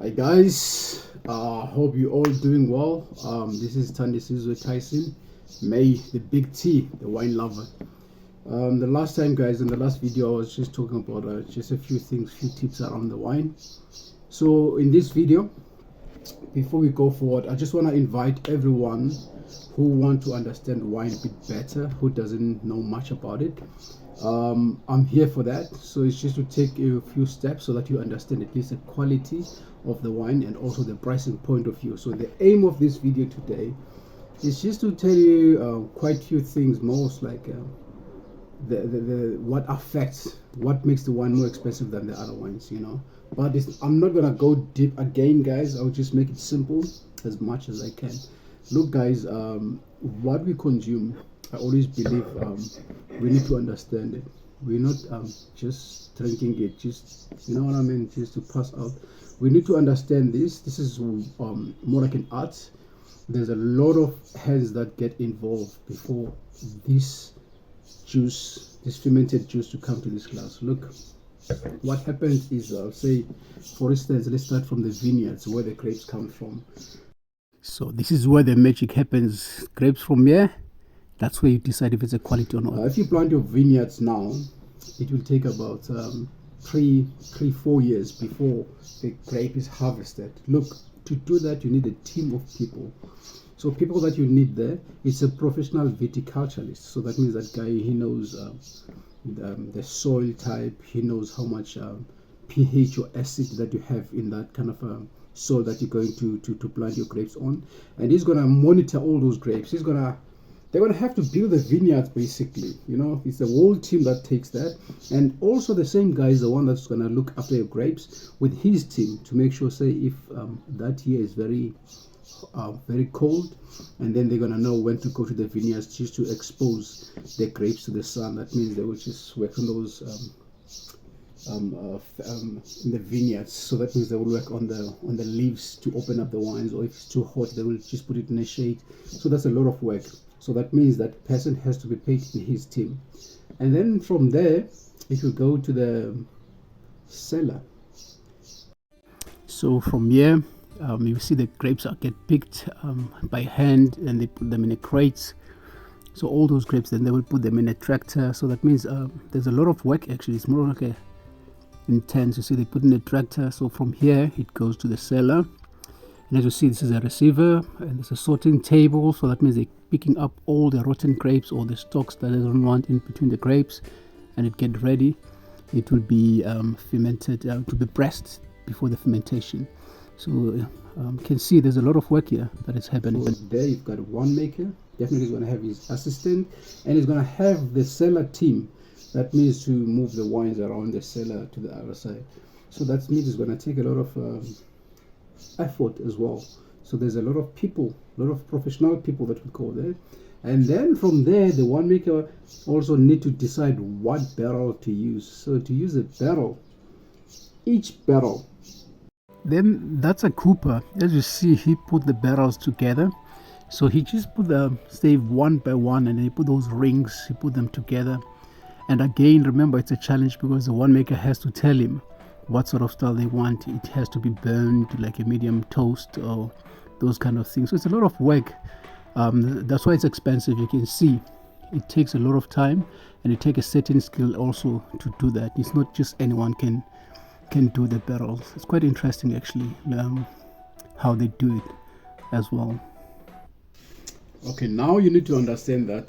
Hi guys, hope you all doing well. This is Tandy Sizwe Tyson, May the Big T, the wine lover. The last time, guys, in the last video, I was just talking about just a few things, few tips around the wine. So in this video, before we go forward, I just want to invite everyone who want to understand wine a bit better, who doesn't know much about it. I'm here for that. So it's just to take a few steps so that you understand at least the quality of the wine and also the pricing point of view. So the aim of this video today is just to tell you quite a few things, most like the what affects, what makes the wine more expensive than the other wines, you know. But I'm not gonna go deep again, guys. I'll just make it simple as much as I can. Look, guys, what we consume, I always believe we need to understand it. We're not just drinking it, just, you know what I mean, just to pass out. We need to understand this. This is more like an art. There's a lot of hands that get involved before this juice, this fermented juice, to come to this glass. Look, what happens is, say, for instance, let's start from the vineyards where the grapes come from. So this is where the magic happens. Grapes from here, that's where you decide if it's a quality or not. If you plant your vineyards now, it will take about 4 years before the grape is harvested. Look, to do that, you need a team of people. So people that you need there, it's a professional viticulturalist. So that means that guy, he knows the soil type, he knows how much pH or acid that you have in that kind of soil that you're going to plant your grapes on, and he's gonna monitor all those grapes. They're gonna have to build the vineyards, basically. You know, it's the whole team that takes that, and also the same guy is the one that's gonna look after your grapes with his team to make sure, say, if that year is very cold, and then they're gonna know when to go to the vineyards just to expose the grapes to the sun. That means they will just work on those in the vineyards. So that means they will work on the leaves to open up the wines, or if it's too hot, they will just put it in a shade. So that's a lot of work. So that means that person has to be paid in his team, and then from there it will go to the cellar. So from here, you see the grapes get picked by hand, and they put them in a crate. So all those grapes, then they will put them in a tractor. So that means there's a lot of work. Actually, it's more like a intense. You see, they put in a tractor. So from here, it goes to the cellar. And as you see, this is a receiver, and there's a sorting table. So that means they're picking up all the rotten grapes or the stalks that they don't want in between the grapes, and it get ready. It will be fermented, to be pressed before the fermentation. So you can see there's a lot of work here that is happening. So there you've got one maker. Definitely he's going to have his assistant, and he's going to have the cellar team. That means to move the wines around the cellar to the other side. So that means it's going to take a lot of effort as well. So there's a lot of people, a lot of professional people that will go there. And then from there, the winemaker also need to decide what barrel to use. So to use a barrel, each barrel, then that's a cooper. As you see, he put the barrels together. So he just put them, say, one by one, and then he put those rings, he put them together. And again, remember, it's a challenge because the winemaker has to tell him what sort of style they want. It has to be burned like a medium toast or those kind of things. So it's a lot of work. That's why it's expensive. You can see it takes a lot of time, and it takes a certain skill also to do that. It's not just anyone can do the barrels. It's quite interesting, actually, how they do it as well. Okay, now you need to understand that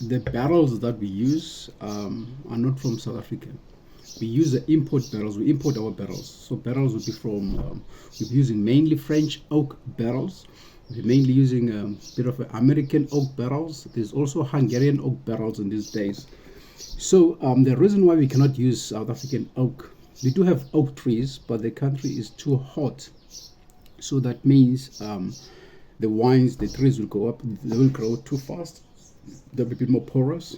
the barrels that we use are not from South Africa. We use the import barrels. We import our barrels. So barrels would be from, we're using mainly French oak barrels. We're mainly using a bit of American oak barrels. There's also Hungarian oak barrels in these days. So the reason why we cannot use South African oak, we do have oak trees, but the country is too hot. So that means the wines, the trees will go up, they will grow too fast. They'll be a bit more porous.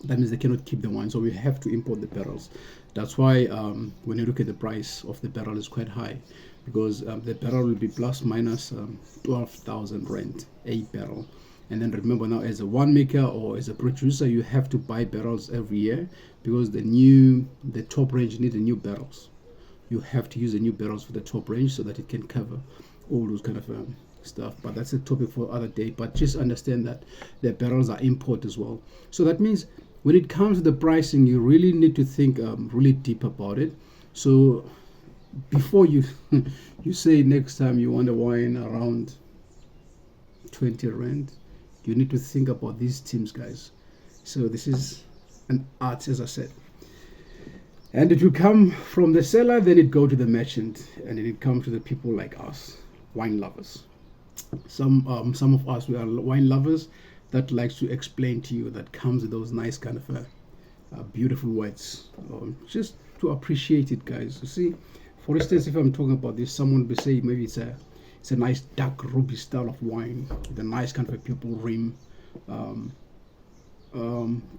That means they cannot keep the wine, so we have to import the barrels. That's why when you look at the price of the barrel, is quite high, because the barrel will be plus minus 12,000 rand a barrel. And then remember, now as a winemaker or as a producer, you have to buy barrels every year, because the top range need the new barrels. you have to use the new barrels for the top range so that it can cover all those kind of stuff. But that's a topic for other day. But just understand that the barrels are import as well. So that means when it comes to the pricing, you really need to think really deep about it. So before you you say next time you want a wine around 20 rand, you need to think about these teams, guys. So this is an art, as I said, and it will come from the seller, then it go to the merchant, and then it comes to the people like us, wine lovers. Some of us, we are wine lovers that likes to explain to you, that comes with those nice kind of beautiful words, just to appreciate it, guys. You see, for instance, if I'm talking about this, someone will say maybe it's a nice dark ruby style of wine with a nice kind of a purple rim,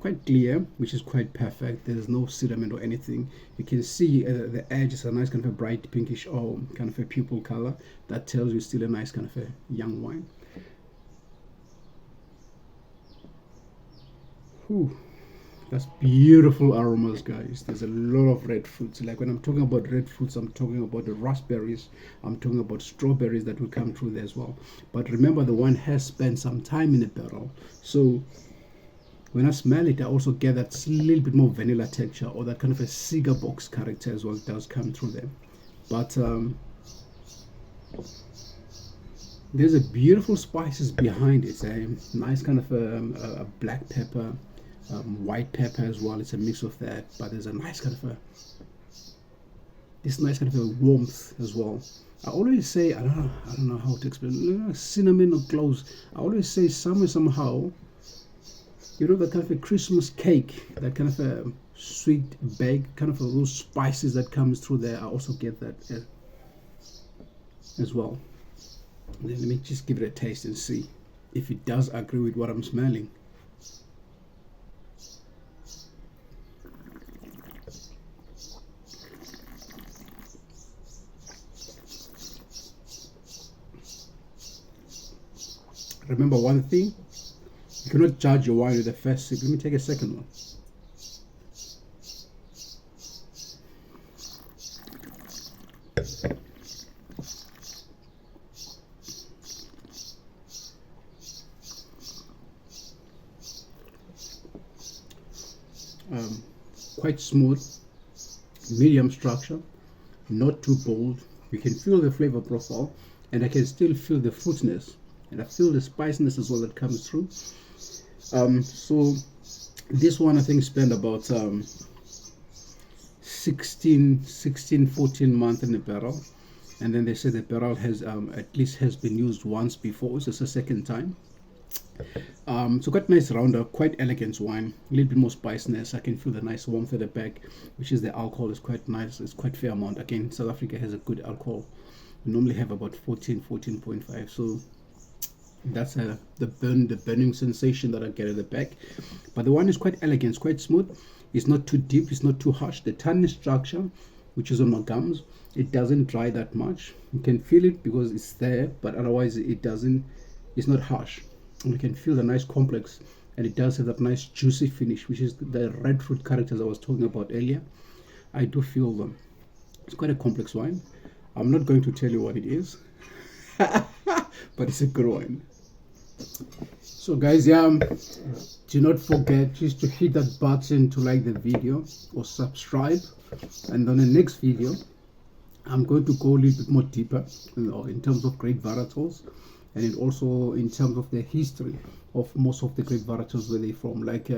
quite clear, which is quite perfect. There's no sediment or anything. You can see the edge is a nice kind of a bright pinkish or kind of a purple color. That tells you still a nice kind of a young wine. Whew. That's beautiful aromas, guys. There's a lot of red fruits. Like when I'm talking about red fruits, I'm talking about the raspberries, I'm talking about strawberries that will come through there as well. But remember, the wine has spent some time in the barrel, so when I smell it, I also get that little bit more vanilla texture, or that kind of a cigar box character as well. It does come through there. But there's a beautiful spices behind it. It's a nice kind of a black pepper, white pepper as well. It's a mix of that, but there's a nice kind of this nice kind of a warmth as well. I always say, I don't know how to explain, cinnamon or cloves. I always say somehow, you know, that kind of a Christmas cake, that kind of a sweet bake, kind of those spices that comes through there. I also get that as well. Let me just give it a taste and see if it does agree with what I'm smelling. Remember one thing, you cannot judge your wine with the first sip. Let me take a second one. Quite smooth, medium structure, not too bold. You can feel the flavor profile, and I can still feel the fruitiness, and I feel the spiciness as well that comes through. So this one I think spent about 14 months in the barrel, and then they say the barrel has at least has been used once before. So it's the second time. So quite nice rounder, quite elegant wine, a little bit more spiciness. I can feel the nice warmth at the back, which is the alcohol is quite nice. It's quite fair amount. Again, South Africa has a good alcohol. We normally have about 14.5. So that's the burning sensation that I get at the back. But the wine is quite elegant, it's quite smooth. It's not too deep, it's not too harsh. The tannin structure, which is on my gums, it doesn't dry that much. You can feel it because it's there, but otherwise it doesn't. It's not harsh. You can feel the nice complex, and it does have that nice juicy finish, which is the red fruit characters I was talking about earlier. I do feel them. It's quite a complex wine. I'm not going to tell you what it is, but it's a good wine. So guys, do not forget just to hit that button to like the video or subscribe, and on the next video I'm going to go a little bit more deeper, in terms of grape varietals, and then also in terms of the history of most of the grape varietals, where they're from. Like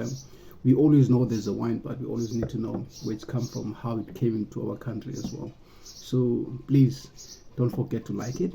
we always know there's a wine, but we always need to know where it's come from, how it came into our country as well. So please don't forget to like it.